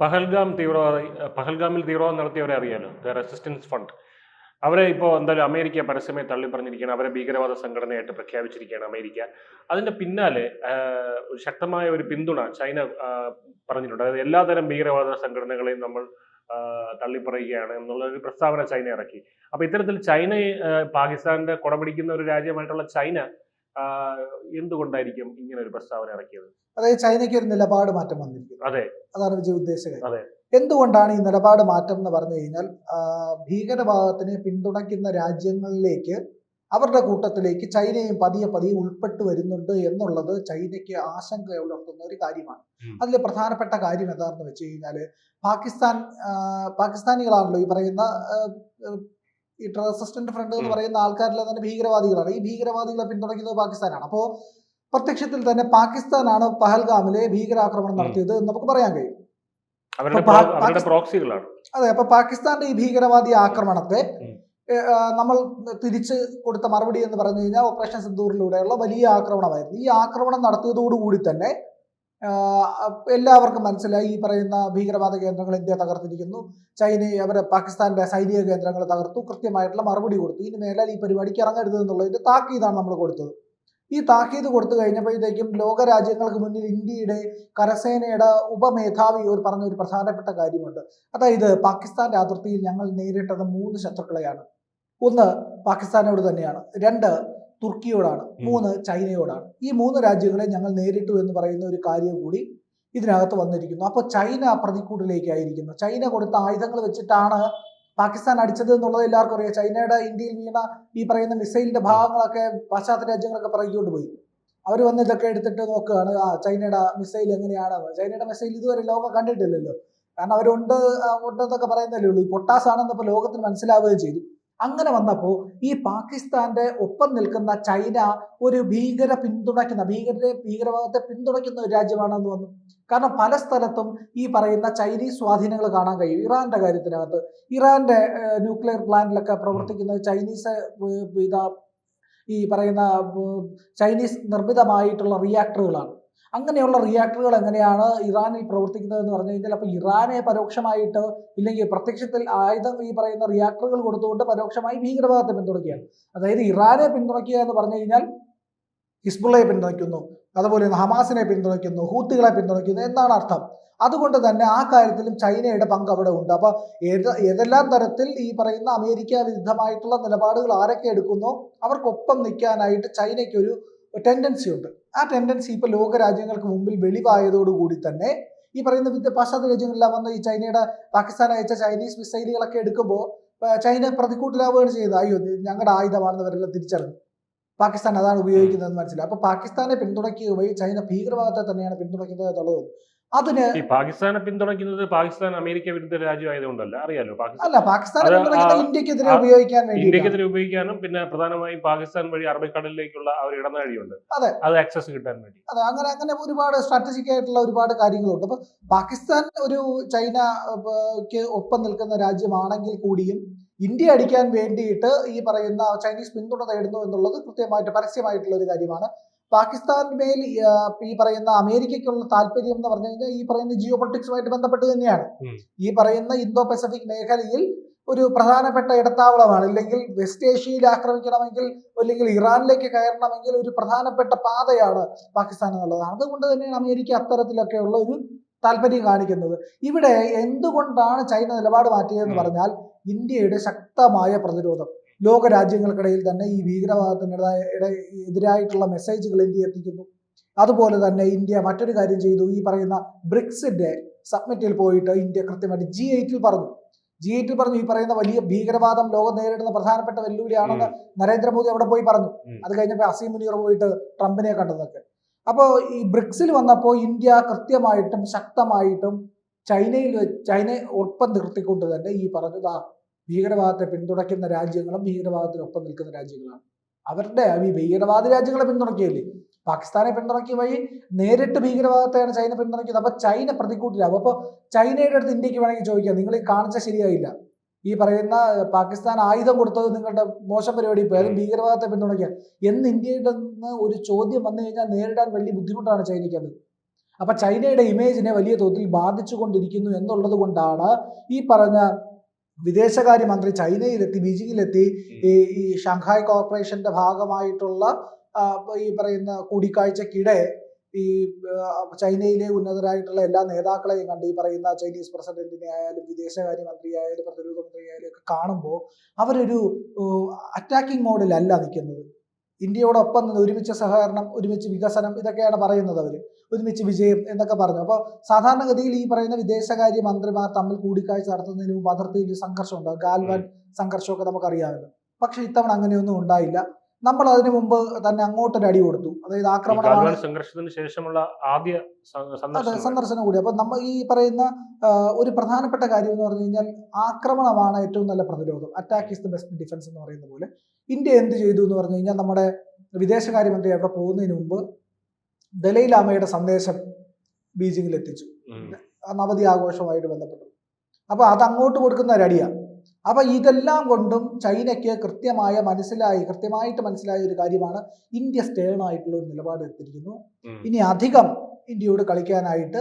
പഹൽഗാമിൽ തീവ്രവാദം നടത്തിയവരെ അറിയാലോ, the resistance front. അവരെ ഇപ്പോൾ എന്തായാലും അമേരിക്ക പരസ്യമായി തള്ളി പറഞ്ഞിരിക്കുകയാണ്. അവരെ ഭീകരവാദ സംഘടനയായിട്ട് പ്രഖ്യാപിച്ചിരിക്കുകയാണ് അമേരിക്ക. അതിന്റെ പിന്നാലെ ഒരു ശക്തമായ ഒരു പിന്തുണ ചൈന പറഞ്ഞിട്ടുണ്ട്. അതായത് എല്ലാതരം ഭീകരവാദ സംഘടനകളെയും നമ്മൾ തള്ളിപ്പറയുകയാണ് എന്നുള്ള ഒരു പ്രസ്താവന ചൈന ഇറക്കി. അപ്പൊ ഇത്തരത്തിൽ ചൈനയെ പാകിസ്ഥാന്റെ കൊടപിടിക്കുന്ന ഒരു രാജ്യമായിട്ടുള്ള ചൈന എന്തുകൊണ്ടായിരിക്കും ഇങ്ങനെ ഒരു പ്രസ്താവന ഇറക്കിയത്? അതായത് ചൈനയ്ക്ക് ഒരു നിലപാട് മാറ്റം വന്നിരിക്കുന്നു. അതെ, അതാണ് വിജയ് ഉദ്ദേശിച്ചത്. അതെ. എന്തുകൊണ്ടാണ് ഈ നിലപാട് മാറ്റം എന്ന് പറഞ്ഞു കഴിഞ്ഞാൽ, ഭീകരവാദത്തിനെ പിന്തുണയ്ക്കുന്ന രാജ്യങ്ങളിലേക്ക്, അവരുടെ കൂട്ടത്തിലേക്ക് ചൈനയും പതിയെ പതിയെ ഉൾപ്പെട്ടു വരുന്നുണ്ട് എന്നുള്ളത് ചൈനയ്ക്ക് ആശങ്ക ഉണർത്തുന്ന ഒരു കാര്യമാണ്. അതിൽ പ്രധാനപ്പെട്ട കാര്യം എന്താണെന്ന് വെച്ച് കഴിഞ്ഞാൽ, പാകിസ്ഥാനികളാണല്ലോ ഈ പറയുന്ന ഈ റെസിസ്റ്റന്റ് ഫ്രണ്ട് എന്ന് പറയുന്ന ആൾക്കാരിലെ തന്നെ ഭീകരവാദികളാണ്. ഈ ഭീകരവാദികളെ പിന്തുണയ്ക്കുന്നത് പാകിസ്ഥാനാണ്. അപ്പോൾ പ്രത്യക്ഷത്തിൽ തന്നെ പാകിസ്ഥാനാണ് പഹൽഗാമിലെ ഭീകരാക്രമണം നടത്തിയത് എന്ന് നമുക്ക് പറയാൻ കഴിയും. അതെ. അപ്പൊ പാകിസ്ഥാന്റെ ഈ ഭീകരവാദി ആക്രമണത്തെ നമ്മൾ തിരിച്ച് കൊടുത്ത മറുപടി എന്ന് പറഞ്ഞു കഴിഞ്ഞാൽ ഓപ്പറേഷൻ സിന്ദൂറിലൂടെയുള്ള വലിയ ആക്രമണമായിരുന്നു. ഈ ആക്രമണം നടത്തിയതോടുകൂടി തന്നെ എല്ലാവർക്കും മനസ്സിലായി, ഈ പറയുന്ന ഭീകരവാദ കേന്ദ്രങ്ങൾ ഇന്ത്യ തകർത്തിരിക്കുന്നു, അവരെ പാകിസ്ഥാന്റെ സൈനിക കേന്ദ്രങ്ങൾ തകർത്തു, കൃത്യമായിട്ടുള്ള മറുപടി കൊടുത്തു. ഇനി മേലാൽ ഈ പരിപാടിക്ക് ഇറങ്ങരുത് എന്നുള്ളതിന്റെ താക്കീതാണ് നമ്മൾ കൊടുത്തത്. ഈ താക്കീത് കൊടുത്തു കഴിഞ്ഞപ്പോഴത്തേക്കും ലോകരാജ്യങ്ങൾക്ക് മുന്നിൽ ഇന്ത്യയുടെ കരസേനയുടെ ഉപമേധാവി പറഞ്ഞ ഒരു പ്രധാനപ്പെട്ട കാര്യമുണ്ട്. അതായത് പാകിസ്ഥാന്റെ അതിർത്തിയിൽ ഞങ്ങൾ നേരിട്ടത് 3 ശത്രുക്കളെയാണ്. 1 പാകിസ്ഥാനോട് തന്നെയാണ്, 2 തുർക്കിയോടാണ്, 3 ചൈനയോടാണ്. ഈ 3 രാജ്യങ്ങളെ ഞങ്ങൾ നേരിട്ടു എന്ന് പറയുന്ന ഒരു കാര്യം കൂടി ഇതിനകത്ത് വന്നിരിക്കുന്നു. അപ്പോൾ ചൈന പ്രതിക്കൂട്ടിലേക്കായിരിക്കുന്നു. ചൈന കൊടുത്ത ആയുധങ്ങൾ വെച്ചിട്ടാണ് പാകിസ്ഥാൻ അടിച്ചത് എന്നുള്ളത് എല്ലാവർക്കും അറിയാം. ചൈനയുടെ ഇന്ത്യയിൽ വീണ ഈ പറയുന്ന മിസൈലിന്റെ ഭാഗങ്ങളൊക്കെ പാശ്ചാത്യ രാജ്യങ്ങളൊക്കെ പറയിക്കൊണ്ട് പോയി. അവർ വന്ന് ഇതൊക്കെ എടുത്തിട്ട് നോക്കുകയാണ്, ചൈനയുടെ മിസൈൽ എങ്ങനെയാണ്. ചൈനയുടെ മിസൈൽ ഇതുവരെ ലോകം കണ്ടിട്ടില്ലല്ലോ. കാരണം ഉണ്ടെന്നൊക്കെ പറയുന്നല്ലേ ഉള്ളൂ. ഈ പൊട്ടാസാണെന്ന് ഇപ്പോൾ ലോകത്തിന് മനസ്സിലാവുകയും ചെയ്തു. അങ്ങനെ വന്നപ്പോൾ ഈ പാകിസ്ഥാന്റെ ഒപ്പം നിൽക്കുന്ന ചൈന ഒരു ഭീകരവാദത്തെ പിന്തുണയ്ക്കുന്ന ഒരു രാജ്യമാണെന്ന് വന്നു. കാരണം പല സ്ഥലത്തും ഈ പറയുന്ന ചൈനീസ് സ്വാധീനങ്ങൾ കാണാൻ കഴിയും. ഇറാന്റെ കാര്യത്തിനകത്ത്, ഇറാന്റെ ന്യൂക്ലിയർ പ്ലാന്റിലൊക്കെ പ്രവർത്തിക്കുന്ന ഈ പറയുന്ന ചൈനീസ് നിർമ്മിതമായിട്ടുള്ള റിയാക്ടറുകളാണ്. അങ്ങനെയുള്ള റിയാക്ടറുകൾ എങ്ങനെയാണ് ഇറാനിൽ പ്രവർത്തിക്കുന്നത് എന്ന് പറഞ്ഞു കഴിഞ്ഞാൽ, അപ്പൊ ഇറാനെ പരോക്ഷമായിട്ട് ഇല്ലെങ്കിൽ പ്രത്യക്ഷത്തിൽ ഈ പറയുന്ന റിയാക്ടറുകൾ കൊടുത്തുകൊണ്ട് പരോക്ഷമായി ഭീകരവാദത്തെ പിന്തുണയ്ക്കുകയാണ്. അതായത് ഇറാനെ പിന്തുണയ്ക്കുക എന്ന് പറഞ്ഞു കഴിഞ്ഞാൽ ഹിസ്ബുള്ളയെ പിന്തുണയ്ക്കുന്നു, അതുപോലെ ഹമാസിനെ പിന്തുണയ്ക്കുന്നു, ഹൂത്തികളെ പിന്തുണയ്ക്കുന്നു എന്നാണ് അർത്ഥം. അതുകൊണ്ട് തന്നെ ആ കാര്യത്തിലും ചൈനയുടെ പങ്ക് അവിടെ ഉണ്ട്. അപ്പൊ ഏതെല്ലാം തരത്തിൽ ഈ പറയുന്ന അമേരിക്ക വിരുദ്ധമായിട്ടുള്ള നിലപാടുകൾ ആരൊക്കെ എടുക്കുന്നോ അവർക്കൊപ്പം നിൽക്കാനായിട്ട് ചൈനയ്ക്ക് ഒരു ടെൻഡൻസി ഉണ്ട്. ആ ടെൻഡൻസി ഇപ്പൊ ലോക രാജ്യങ്ങൾക്ക് മുമ്പിൽ വെളിവായതോടുകൂടി തന്നെ ഈ പറയുന്ന പാശ്ചാത്യ രാജ്യങ്ങളെല്ലാം വന്ന് ഈ പാകിസ്ഥാൻ അയച്ച ചൈനീസ് മിസൈലുകളൊക്കെ എടുക്കുമ്പോൾ ചൈന പ്രതിക്കൂട്ടിലാവുകയാണ് ചെയ്യുന്നത്. അയ്യോ, ഞങ്ങളുടെ ആയുധമാണെന്ന് അവരെല്ലാം തിരിച്ചറിഞ്ഞു. പാകിസ്ഥാൻ അതാണ് ഉപയോഗിക്കുന്നതെന്ന് മനസ്സിലായി. അപ്പൊ പാകിസ്ഥാനെ പിന്തുണയ്ക്കുക വഴി ചൈന ഭീകരവാദത്തെ തന്നെയാണ് പിന്തുണയ്ക്കുന്നത് എന്നുള്ളത്. അതിന് പാകിസ്ഥാനെ പിന്തുണയ്ക്കുന്നത് പാകിസ്ഥാൻ അമേരിക്ക വിരുദ്ധ രാജ്യമായതുകൊണ്ടല്ല, അറിയാലോ. പാകിസ്ഥാനെ ഇന്ത്യക്കെതിരെ ഉപയോഗിക്കാനും പിന്നെ പ്രധാനമായും പാകിസ്ഥാൻ വഴി അറബിക്കടലിലേക്കുള്ള ആ ഒരു ഇടനാഴിയുണ്ട്, അത് ആക്സസ് കിട്ടാൻ വേണ്ടി. അതെ, അങ്ങനെ ഒരുപാട് സ്ട്രാറ്റജിക് ആയിട്ടുള്ള ഒരുപാട് കാര്യങ്ങളുണ്ട്. അപ്പൊ പാകിസ്ഥാൻ ഒരു ചൈനക്ക് ഒപ്പം നിൽക്കുന്ന രാജ്യമാണെങ്കിൽ കൂടിയും ഇന്ത്യ അടിക്കാൻ വേണ്ടിയിട്ട് ഈ പറയുന്ന ചൈനീസ് പിന്തുണ തേടുന്നു എന്നുള്ളത് കൃത്യമായിട്ട് പരസ്യമായിട്ടുള്ള ഒരു കാര്യമാണ്. പാകിസ്ഥാൻമേൽ ഈ പറയുന്ന അമേരിക്കയ്ക്കുള്ള താല്പര്യം എന്ന് പറഞ്ഞു കഴിഞ്ഞാൽ ഈ പറയുന്ന ജിയോ പൊളിറ്റിക്സുമായിട്ട് ബന്ധപ്പെട്ട് തന്നെയാണ്. ഈ പറയുന്ന ഇന്തോ പസഫിക് മേഖലയിൽ ഒരു പ്രധാനപ്പെട്ട ഇടത്താവളമാണ്. ഇല്ലെങ്കിൽ വെസ്റ്റ് ഏഷ്യയിൽ ആക്രമിക്കണമെങ്കിൽ അല്ലെങ്കിൽ ഇറാനിലേക്ക് കയറണമെങ്കിൽ ഒരു പ്രധാനപ്പെട്ട പാതയാണ് പാകിസ്ഥാൻ എന്നുള്ളത്. അതുകൊണ്ട് തന്നെയാണ് അമേരിക്ക അത്തരത്തിലൊക്കെയുള്ള ഒരു താല്പര്യം കാണിക്കുന്നത്. ഇവിടെ എന്തുകൊണ്ടാണ് ചൈന നിലപാട് മാറ്റിയതെന്ന് പറഞ്ഞാൽ, ഇന്ത്യയുടെ ശക്തമായ പ്രതിരോധം ലോക രാജ്യങ്ങൾക്കിടയിൽ തന്നെ ഈ എതിരായിട്ടുള്ള മെസ്സേജുകൾ ഇന്ത്യ എത്തിക്കുന്നു. അതുപോലെ തന്നെ ഇന്ത്യ മറ്റൊരു കാര്യം ചെയ്തു. ഈ പറയുന്ന ബ്രിക്സിന്റെ സബ്മിറ്റിൽ പോയിട്ട് ഇന്ത്യ കൃത്യമായിട്ട് G8 പറഞ്ഞു. ഈ പറയുന്ന വലിയ ഭീകരവാദം ലോകം നേരിടുന്ന പ്രധാനപ്പെട്ട വെല്ലുവിളിയാണെന്ന് നരേന്ദ്രമോദി അവിടെ പോയി പറഞ്ഞു. അത് കഴിഞ്ഞപ്പോൾ അസീം മുനീർ പോയിട്ട് ട്രംപിനെ കണ്ടതൊക്കെ. അപ്പോൾ ഈ ബ്രിക്സിൽ വന്നപ്പോൾ ഇന്ത്യ കൃത്യമായിട്ടും ശക്തമായിട്ടും ചൈനയെ ഒപ്പം നിർത്തിക്കൊണ്ട് തന്നെ ഈ പറഞ്ഞത് ഭീകരവാദത്തെ പിന്തുണയ്ക്കുന്ന രാജ്യങ്ങളും ഭീകരവാദത്തിനൊപ്പം നിൽക്കുന്ന രാജ്യങ്ങളാണ്. അവരുടെ ഈ ഭീകരവാദ രാജ്യങ്ങളെ പിന്തുണയ്ക്കുകയല്ലേ, പാകിസ്ഥാനെ പിന്തുണയ്ക്കുക വഴി നേരിട്ട് ഭീകരവാദത്തെയാണ് ചൈന പിന്തുണയ്ക്കുന്നത്. അപ്പൊ ചൈന പ്രതിക്കൂട്ടിലാവും. അപ്പോൾ ചൈനയുടെ അടുത്ത് ഇന്ത്യക്ക് വേണമെങ്കിൽ ചോദിക്കാം, നിങ്ങൾ ഈ കാണിച്ച ശരിയായില്ല, ഈ പറയുന്ന പാകിസ്ഥാൻ ആയുധം കൊടുത്തത് നിങ്ങളുടെ മോശം പരിപാടി, ഇപ്പോൾ അതും ഭീകരവാദത്തെ പിന്തുണയ്ക്കുക എന്ന് ഇന്ത്യയുടെ നിന്ന് ഒരു ചോദ്യം വന്നു കഴിഞ്ഞാൽ നേരിടാൻ വലിയ ബുദ്ധിമുട്ടാണ് ചൈനയ്ക്കത്. അപ്പൊ ചൈനയുടെ ഇമേജിനെ വലിയ തോതിൽ ബാധിച്ചുകൊണ്ടിരിക്കുന്നു എന്നുള്ളത് കൊണ്ടാണ് ഈ പറഞ്ഞ വിദേശകാര്യമന്ത്രി ചൈനയിലെത്തി, ബീജിംഗിലെത്തി ഈ ഷാങ്ഹായ് കോർപ്പറേഷന്റെ ഭാഗമായിട്ടുള്ള ഈ പറയുന്ന കൂടിക്കാഴ്ചക്കിടെ ഈ ചൈനയിലെ ഉന്നതരായിട്ടുള്ള എല്ലാ നേതാക്കളെയും കണ്ട് ഈ പറയുന്ന ചൈനീസ് പ്രസിഡന്റിനെ ആയാലും വിദേശകാര്യമന്ത്രി ആയാലും പ്രതിരോധ മന്ത്രി ആയാലും ഒക്കെ കാണുമ്പോൾ അവരൊരു അറ്റാക്കിംഗ് മോഡിലല്ല നിൽക്കുന്നത്. ഇന്ത്യയോടൊപ്പം നിന്ന് ഒരുമിച്ച് സഹകരണം, ഒരുമിച്ച് വികസനം, ഇതൊക്കെയാണ് പറയുന്നത്. അവർ ഒരുമിച്ച് വിജയം എന്നൊക്കെ പറഞ്ഞു. അപ്പോൾ സാധാരണഗതിയിൽ ഈ പറയുന്ന വിദേശകാര്യ മന്ത്രിമാർ തമ്മിൽ കൂടിക്കാഴ്ച നടത്തുന്നതിന് മുമ്പ് അതിർത്തിയിൽ സംഘർഷം ഉണ്ടാകും. ഗാൽവാൻ സംഘർഷമൊക്കെ നമുക്കറിയാമല്ലോ. പക്ഷെ ഇത്തവണ അങ്ങനെയൊന്നും ഉണ്ടായില്ല. നമ്മൾ അതിനു മുമ്പ് തന്നെ അങ്ങോട്ടൊരു അടി കൊടുത്തു. അതായത് ആക്രമണമാണ് സംഘർഷത്തിന് ശേഷമുള്ള ആദ്യ സന്ദർശനം കൂടി. അപ്പൊ നമ്മൾ ഈ പറയുന്ന ഒരു പ്രധാനപ്പെട്ട കാര്യം എന്ന് പറഞ്ഞു കഴിഞ്ഞാൽ ആക്രമണമാണ് ഏറ്റവും നല്ല പ്രതിരോധം. Attack is the best defence എന്ന് പറയുന്ന പോലെ ഇന്ത്യ എന്ത് ചെയ്തു എന്ന് പറഞ്ഞു കഴിഞ്ഞാൽ നമ്മുടെ വിദേശകാര്യമന്ത്രി അവിടെ പോകുന്നതിന് മുമ്പ് ദലൈലാമയുടെ സന്ദേശം ബീജിംഗിൽ എത്തിച്ചു, നവതി ആഘോഷവുമായിട്ട് ബന്ധപ്പെട്ടു. അപ്പൊ അത് അങ്ങോട്ട് കൊടുക്കുന്ന ഒരു അടിയാണ്. അപ്പൊ ഇതെല്ലാം കൊണ്ടും ചൈനയ്ക്ക് കൃത്യമായിട്ട് മനസ്സിലായ ഒരു കാര്യമാണ് ഇന്ത്യ സ്റ്റേൺ ആയിട്ടുള്ള ഒരു നിലപാട് എടുത്തിരിക്കുന്നു. ഇനി അധികം ഇന്ത്യയോട് കളിക്കാനായിട്ട്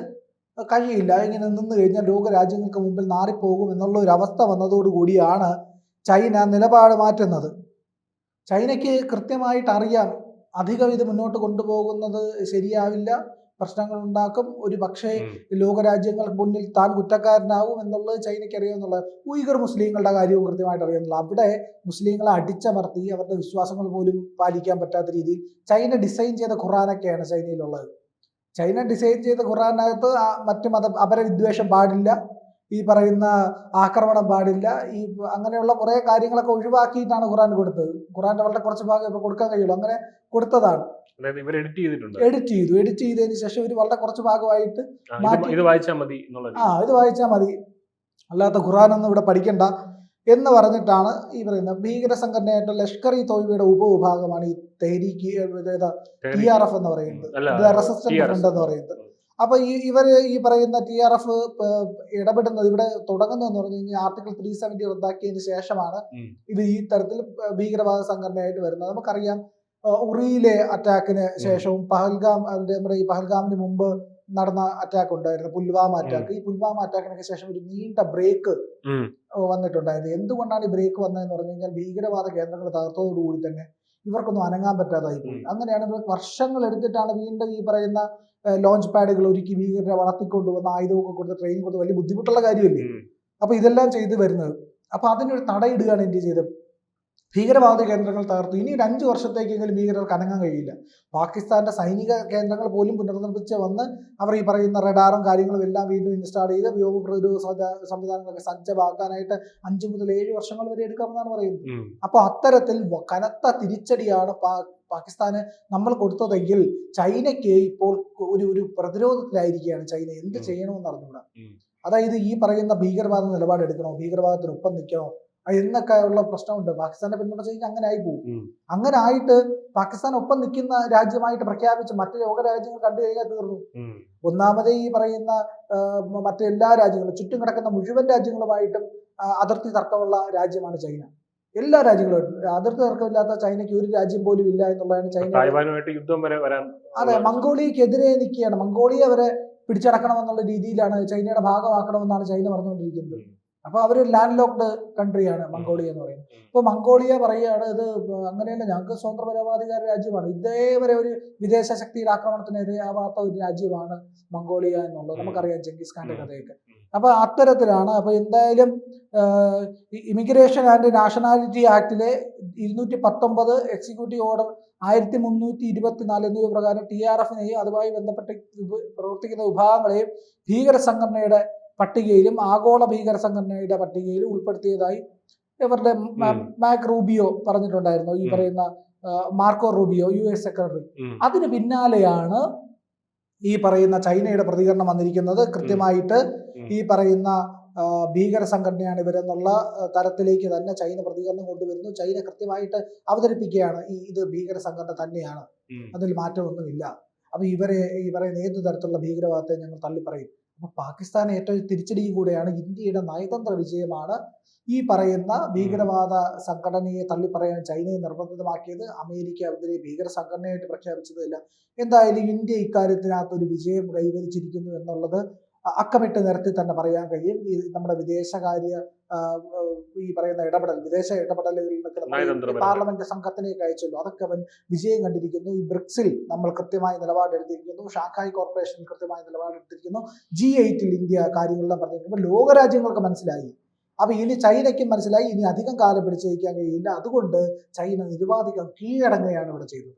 കഴിയില്ല. ഇങ്ങനെ നിന്ന് കഴിഞ്ഞാൽ ലോകരാജ്യങ്ങൾക്ക് മുമ്പിൽ നാറിപ്പോകും എന്നുള്ള ഒരു അവസ്ഥ വന്നതോടുകൂടിയാണ് ചൈന നിലപാട് മാറ്റുന്നത്. ചൈനയ്ക്ക് കൃത്യമായിട്ട് അറിയാം അധികം ഇത് മുന്നോട്ട് കൊണ്ടുപോകുന്നത് ശരിയാവില്ല, പ്രശ്നങ്ങൾ ഉണ്ടാക്കും, ഒരു പക്ഷേ ലോകരാജ്യങ്ങൾക്ക് മുന്നിൽ താൻ കുറ്റക്കാരനാവും എന്നുള്ളത് ചൈനയ്ക്ക് അറിയാമെന്നുള്ളത്. ഉയ്ഗർ മുസ്ലിങ്ങളുടെ കാര്യവും കൃത്യമായിട്ട് അറിയാമെന്നുള്ളത്. അവിടെ മുസ്ലിങ്ങളെ അടിച്ചമർത്തി അവരുടെ വിശ്വാസങ്ങൾ പോലും പാലിക്കാൻ പറ്റാത്ത രീതിയിൽ ചൈന ഡിസൈൻ ചെയ്ത ഖുറാനൊക്കെയാണ് ചൈനയിലുള്ളത്. ചൈന ഡിസൈൻ ചെയ്ത ഖുറാനകത്ത് മറ്റു അപരവിദ്വേഷം പാടില്ല, ഈ പറയുന്ന ആക്രമണം പാടില്ല, ഈ അങ്ങനെയുള്ള കുറെ കാര്യങ്ങളൊക്കെ ഒഴിവാക്കിയിട്ടാണ് ഖുറാൻ കൊടുത്തത്. ഖുറാന്റെ വളരെ കുറച്ച് ഭാഗം ഇപ്പൊ കൊടുക്കാൻ കഴിയുള്ളൂ, അങ്ങനെ കൊടുത്തതാണ്. എഡിറ്റ് ചെയ്തതിന് ശേഷം ഇവർ വളരെ കുറച്ച് ഭാഗമായിട്ട് ഇത് വായിച്ചാൽ മതി, അല്ലാത്ത ഖുറാനൊന്നും ഇവിടെ പഠിക്കണ്ട എന്ന് പറഞ്ഞിട്ടാണ് ഈ പറയുന്ന ഭീകര സംഘടനയായിട്ട് ലഷ്കർ ഇ തോയ്ബയുടെ ഉപവിഭാഗമാണ് ഈ തെഹ്രീക്ക് TRF എന്ന് പറയുന്നത്, റെസിസ്റ്റന്റ് ഫ്രണ്ട് എന്ന് പറയുന്നത്. അപ്പൊ ഇവര് ഈ പറയുന്ന TRF ഇടപെടുന്നത്, ഇവിടെ തുടങ്ങുന്നതെന്ന് പറഞ്ഞു കഴിഞ്ഞാൽ ആർട്ടിക്കിൾ 370 റദ്ദാക്കിയതിന് ശേഷമാണ് ഇവർ ഈ തരത്തിൽ ഭീകരവാദ സംഘടനയായിട്ട് വരുന്നത്. നമുക്കറിയാം ഉറിയിലെ അറ്റാക്കിന് ശേഷവും നമ്മുടെ ഈ പഹൽഗാമിന് മുമ്പ് നടന്ന അറ്റാക്ക് ഉണ്ടായിരുന്നു, പുൽവാമ അറ്റാക്ക്. ഈ പുൽവാമ അറ്റാക്കിനൊക്കെ ശേഷം ഒരു നീണ്ട ബ്രേക്ക് വന്നിട്ടുണ്ടായിരുന്നു. എന്തുകൊണ്ടാണ് ഈ ബ്രേക്ക് വന്നതെന്ന് പറഞ്ഞു കഴിഞ്ഞാൽ ഭീകരവാദ കേന്ദ്രങ്ങൾ തകർത്തതോടുകൂടി തന്നെ ഇവർക്കൊന്നും അനങ്ങാൻ പറ്റാതായി പോയി. അങ്ങനെയാണ് വർഷങ്ങൾ എടുത്തിട്ടാണ് വീണ്ടും ഈ പറയുന്ന ലോഞ്ച് പാഡുകൾ ഒരുക്കി ഭീകരരെ വളർത്തിക്കൊണ്ടുവന്ന് ആയുധമൊക്കെ കൊടുത്ത് ട്രെയിനിങ് കൊടുത്ത് വലിയ ബുദ്ധിമുട്ടുള്ള കാര്യമല്ലേ. അപ്പൊ ഇതെല്ലാം ചെയ്തു വരുന്നത്. അപ്പൊ അതിനൊരു തടയിടുകയാണ് ഇന്ത്യ ചെയ്തത്. ഭീകരവാദ കേന്ദ്രങ്ങൾ തകർത്തു. ഇനി ഒരു 5 വർഷത്തേക്കെങ്കിലും ഭീകരർക്ക് അനങ്ങാൻ കഴിയില്ല. പാകിസ്ഥാന്റെ സൈനിക കേന്ദ്രങ്ങൾ പോലും പുനർനിർമ്മിച്ച് വന്ന് അവർ ഈ പറയുന്ന റഡാറും കാര്യങ്ങളും എല്ലാം വീണ്ടും ഇൻസ്റ്റാൾ ചെയ്ത് വ്യോമ പ്രതിരോധ സംവിധാനങ്ങളൊക്കെ സജ്ജമാക്കാനായിട്ട് 5 മുതൽ 7 വർഷങ്ങൾ വരെ എടുക്കാമെന്നാണ് പറയുന്നത്. അപ്പൊ അത്തരത്തിൽ കനത്ത തിരിച്ചടിയാണ് പാകിസ്ഥാന് നമ്മൾ കൊടുത്തതെങ്കിൽ ചൈനയ്ക്ക് ഇപ്പോൾ ഒരു പ്രതിരോധത്തിലായിരിക്കുകയാണ്. ചൈന എന്ത് ചെയ്യണമെന്ന് അറിഞ്ഞുകൂടാ. അതായത് ഈ പറയുന്ന ഭീകരവാദ നിലപാട് എടുക്കണോ, ഭീകരവാദത്തിനൊപ്പം നിൽക്കണോ എന്നൊക്കെ ഉള്ള പ്രശ്നമുണ്ട്. പാകിസ്ഥാനെ പിന്തുണ കഴിഞ്ഞാൽ അങ്ങനെ ആയി പോകും. അങ്ങനെ ആയിട്ട് പാകിസ്ഥാൻ ഒപ്പം നിൽക്കുന്ന രാജ്യമായിട്ട് പ്രഖ്യാപിച്ച് മറ്റു ലോക രാജ്യങ്ങൾ കണ്ടു കഴിഞ്ഞാൽ തീർന്നു. ഒന്നാമത് ഈ പറയുന്ന മറ്റെല്ലാ രാജ്യങ്ങളും, ചുറ്റും കിടക്കുന്ന മുഴുവൻ രാജ്യങ്ങളുമായിട്ടും അതിർത്തി തർക്കമുള്ള രാജ്യമാണ് ചൈന. എല്ലാ രാജ്യങ്ങളും അതിർത്തി തർക്കമില്ലാത്ത ചൈനയ്ക്ക് ഒരു രാജ്യം പോലും ഇല്ല എന്നുള്ളതാണ് ചൈന. അതെ, മംഗോളിയക്കെതിരെ നിൽക്കുകയാണ്. മംഗോളിയ വരെ പിടിച്ചടക്കണമെന്നുള്ള രീതിയിലാണ്, ചൈനയുടെ ഭാഗമാക്കണമെന്നാണ് ചൈന പറഞ്ഞുകൊണ്ടിരിക്കുന്നത്. അപ്പൊ അവര് ലാൻഡ് ലോക്ക്ഡ് കൺട്രിയാണ് മംഗോളിയ എന്ന് പറയുന്നത്. ഇപ്പൊ മംഗോളിയ പറയുകയാണ് ഇത് അങ്ങനെയല്ല, ഞങ്ങൾക്ക് സ്വതന്ത്ര പരമാധികാര രാജ്യമാണ്, ഇതേവരെ ഒരു വിദേശ ശക്തിയുടെ ആക്രമണത്തിനെതിരാവാത്ത ഒരു രാജ്യമാണ് മംഗോളിയ എന്നുള്ളത് നമുക്കറിയാം, ചെങ്കിസ് ഖാന്റെ കഥയൊക്കെ. അപ്പൊ അത്തരത്തിലാണ്. അപ്പൊ എന്തായാലും ഇമിഗ്രേഷൻ ആൻഡ് നാഷണാലിറ്റി ആക്ടിലെ 219 എക്സിക്യൂട്ടീവ് ഓർഡർ 1324 എന്നിവ പ്രകാരം TRFനെയും അതുമായി ബന്ധപ്പെട്ട് പ്രവർത്തിക്കുന്ന വിഭാഗങ്ങളെയും ഭീകര സംഘടനയുടെ പട്ടികയിലും ആഗോള ഭീകര സംഘടനയുടെ പട്ടികയിലും ഉൾപ്പെടുത്തിയതായി ഇവരുടെ മാക് റൂബിയോ പറഞ്ഞിട്ടുണ്ടായിരുന്നു, ഈ പറയുന്ന മാർക്കോ റൂബിയോ US സെക്രട്ടറി. അതിന് പിന്നാലെയാണ് ഈ പറയുന്ന ചൈനയുടെ പ്രതികരണം വന്നിരിക്കുന്നത്. കൃത്യമായിട്ട് ഈ പറയുന്ന ഭീകര സംഘടനയാണ് ഇവരെന്നുള്ള തരത്തിലേക്ക് തന്നെ ചൈന പ്രതികരണം കൊണ്ടുവരുന്നു. ചൈന കൃത്യമായിട്ട് അവതരിപ്പിക്കുകയാണ് ഇത് ഭീകര സംഘടന തന്നെയാണ്, അതിൽ മാറ്റമൊന്നുമില്ല. അപ്പൊ ഈ പറയുന്ന ഏതു തരത്തിലുള്ള ഭീകരവാദത്തെ ഞങ്ങൾ തള്ളിപ്പറയും. അപ്പൊ പാകിസ്ഥാൻ ഏറ്റവും തിരിച്ചടിയും കൂടെയാണ്, ഇന്ത്യയുടെ നയതന്ത്ര വിജയമാണ് ഈ പറയുന്ന ഭീകരവാദ സംഘടനയെ തള്ളിപ്പറയാൻ ചൈനയെ നിർബന്ധിതമാക്കിയത്, അമേരിക്ക അതിനെ ഭീകര സംഘടനയായിട്ട് പ്രഖ്യാപിച്ചതല്ല. എന്തായാലും ഇന്ത്യ ഇക്കാര്യത്തിനകത്ത് ഒരു വിജയം കൈവരിച്ചിരിക്കുന്നു എന്നുള്ളത് അക്കമിട്ട് നിരത്തി തന്നെ പറയാൻ കഴിയും. ഈ നമ്മുടെ വിദേശകാര്യ ഈ പറയുന്ന വിദേശ ഇടപെടലുകളിലൊക്കെ നമ്മൾ പാർലമെന്റ് സംഘത്തിലേക്ക് അയച്ചല്ലോ, അതൊക്കെ അവൻ വിജയം കണ്ടിരിക്കുന്നു. ഈ ബ്രിക്സിൽ നമ്മൾ കൃത്യമായ നിലപാടെടുത്തിരിക്കുന്നു, ഷാങ്ഹായ് കോർപ്പറേഷൻ കൃത്യമായ നിലപാടെടുത്തിരിക്കുന്നു, G8 ഇന്ത്യ കാര്യങ്ങളെല്ലാം പറഞ്ഞിരിക്കുമ്പോൾ ലോകരാജ്യങ്ങൾക്ക് മനസ്സിലായി. അപ്പൊ ഇനി ചൈനയ്ക്കും മനസ്സിലായി ഇനി അധികം കാലം പിടിച്ചു വയ്ക്കാൻ കഴിയില്ല. അതുകൊണ്ട് ചൈന നിരുപാധികം കീഴടങ്ങുകയാണ് ഇവിടെ ചെയ്തത്.